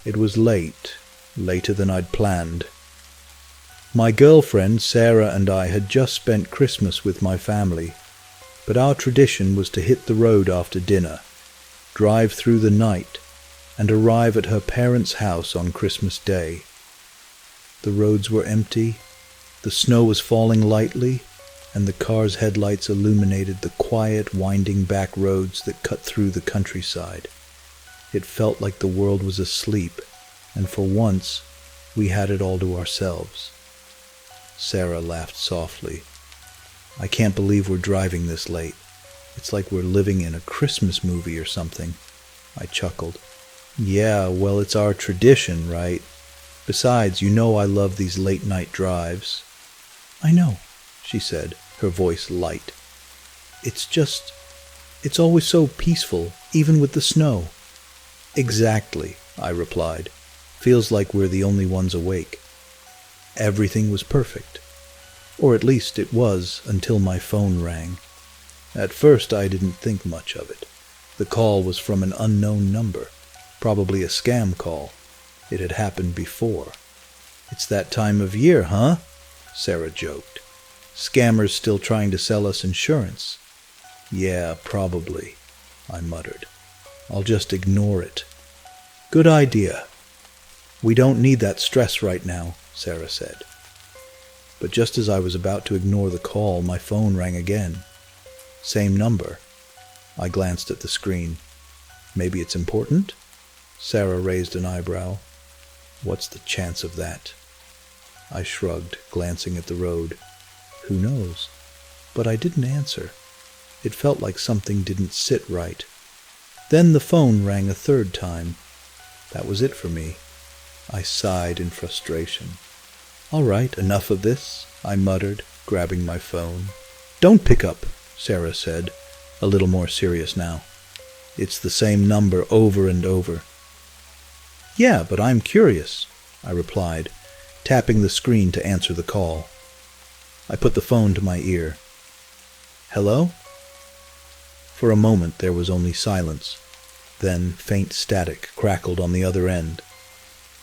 It was late, later than I'd planned. My girlfriend, Sarah, and I had just spent Christmas with my family, but our tradition was to hit the road after dinner, drive through the night, and arrive at her parents' house on Christmas Day. The roads were empty, the snow was falling lightly, and the car's headlights illuminated the quiet, winding back roads that cut through the countryside. It felt like the world was asleep, and for once, we had it all to ourselves. Sarah laughed softly. I can't believe we're driving this late. It's like we're living in a Christmas movie or something. I chuckled. Yeah, well, it's our tradition, right? Besides, you know I love these late-night drives. I know, she said, her voice light. It's always so peaceful, even with the snow. Exactly, I replied. Feels like we're the only ones awake. Everything was perfect. Or at least it was until my phone rang. At first I didn't think much of it. The call was from an unknown number, probably a scam call. It had happened before. It's that time of year, huh? Sarah joked. Scammers still trying to sell us insurance. Yeah, probably, I muttered. I'll just ignore it. Good idea. We don't need that stress right now, Sarah said. But just as I was about to ignore the call, my phone rang again. Same number. I glanced at the screen. Maybe it's important? Sarah raised an eyebrow. What's the chance of that? I shrugged, glancing at the road. Who knows? But I didn't answer. It felt like something didn't sit right. Then the phone rang a third time. That was it for me. I sighed in frustration. All right, enough of this, I muttered, grabbing my phone. Don't pick up, Sarah said, a little more serious now. It's the same number over and over. Yeah, but I'm curious, I replied, tapping the screen to answer the call. I put the phone to my ear. Hello? For a moment there was only silence. Then faint static crackled on the other end.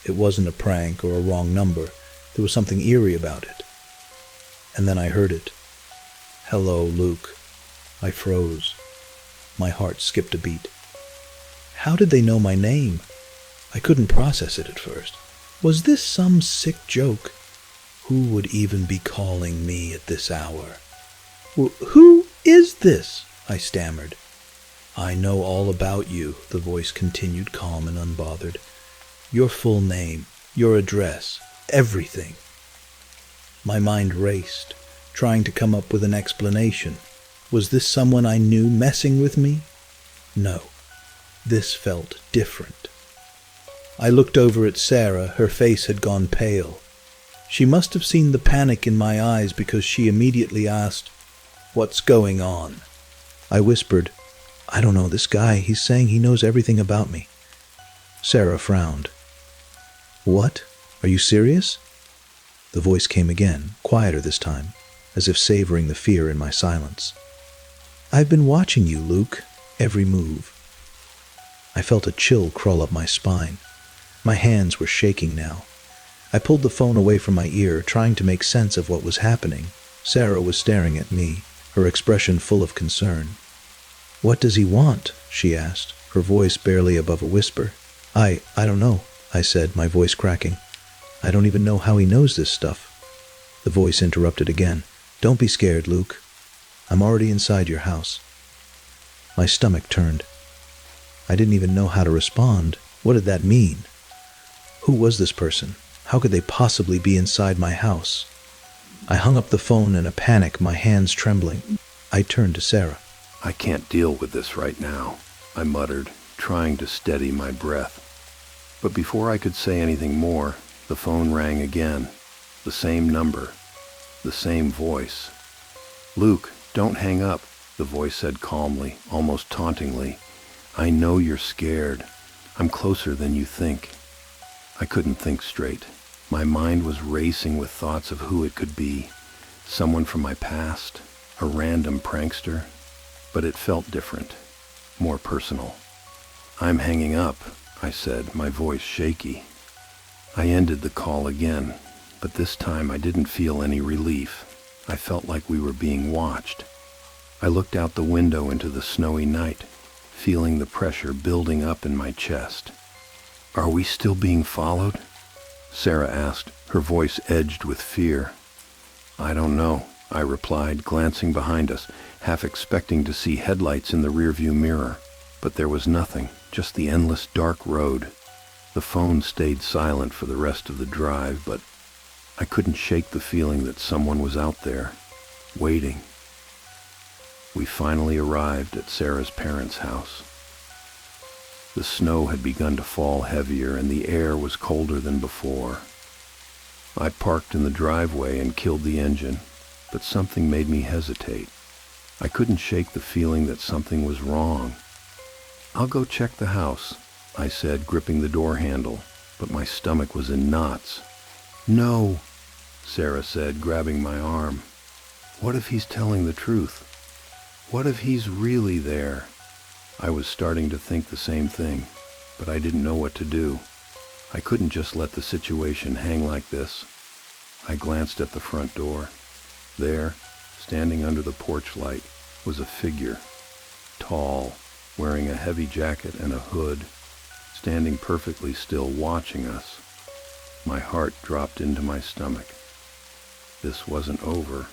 It wasn't a prank or a wrong number. There was something eerie about it. And then I heard it. Hello, Luke. I froze. My heart skipped a beat. How did they know my name? I couldn't process it at first. Was this some sick joke? Who would even be calling me at this hour? Who is this? I stammered. I know all about you, the voice continued, calm and unbothered. Your full name, your address, everything. My mind raced, trying to come up with an explanation. Was this someone I knew messing with me? No. This felt different. I looked over at Sarah. Her face had gone pale. She must have seen the panic in my eyes because she immediately asked, "What's going on?" I whispered, "I don't know this guy. He's saying he knows everything about me." Sarah frowned. "What? Are you serious?" The voice came again, quieter this time, as if savoring the fear in my silence. "I've been watching you, Luke, every move." I felt a chill crawl up my spine. My hands were shaking now. I pulled the phone away from my ear, trying to make sense of what was happening. Sarah was staring at me, her expression full of concern. "What does he want?" she asked, her voice barely above a whisper. I don't know," I said, my voice cracking. "I don't even know how he knows this stuff." The voice interrupted again. "Don't be scared, Luke. I'm already inside your house." My stomach turned. I didn't even know how to respond. What did that mean? Who was this person? How could they possibly be inside my house? I hung up the phone in a panic, my hands trembling. I turned to Sarah. "I can't deal with this right now," I muttered, trying to steady my breath. But before I could say anything more, the phone rang again. The same number. The same voice. "Luke, don't hang up," the voice said calmly, almost tauntingly. "I know you're scared. I'm closer than you think." I couldn't think straight. My mind was racing with thoughts of who it could be. Someone from my past, a random prankster. But it felt different, more personal. "I'm hanging up," I said, my voice shaky. I ended the call again, but this time I didn't feel any relief. I felt like we were being watched. I looked out the window into the snowy night, feeling the pressure building up in my chest. "Are we still being followed?" Sarah asked, her voice edged with fear. "I don't know," I replied, glancing behind us, half expecting to see headlights in the rearview mirror. But there was nothing, just the endless dark road. The phone stayed silent for the rest of the drive, but I couldn't shake the feeling that someone was out there, waiting. We finally arrived at Sarah's parents' house. The snow had begun to fall heavier and the air was colder than before. I parked in the driveway and killed the engine, but something made me hesitate. I couldn't shake the feeling that something was wrong. "I'll go check the house," I said, gripping the door handle, but my stomach was in knots. "No," Sarah said, grabbing my arm. "What if he's telling the truth? What if he's really there?" I was starting to think the same thing, but I didn't know what to do. I couldn't just let the situation hang like this. I glanced at the front door. There, standing under the porch light, was a figure, tall, wearing a heavy jacket and a hood, standing perfectly still, watching us. My heart dropped into my stomach. This wasn't over.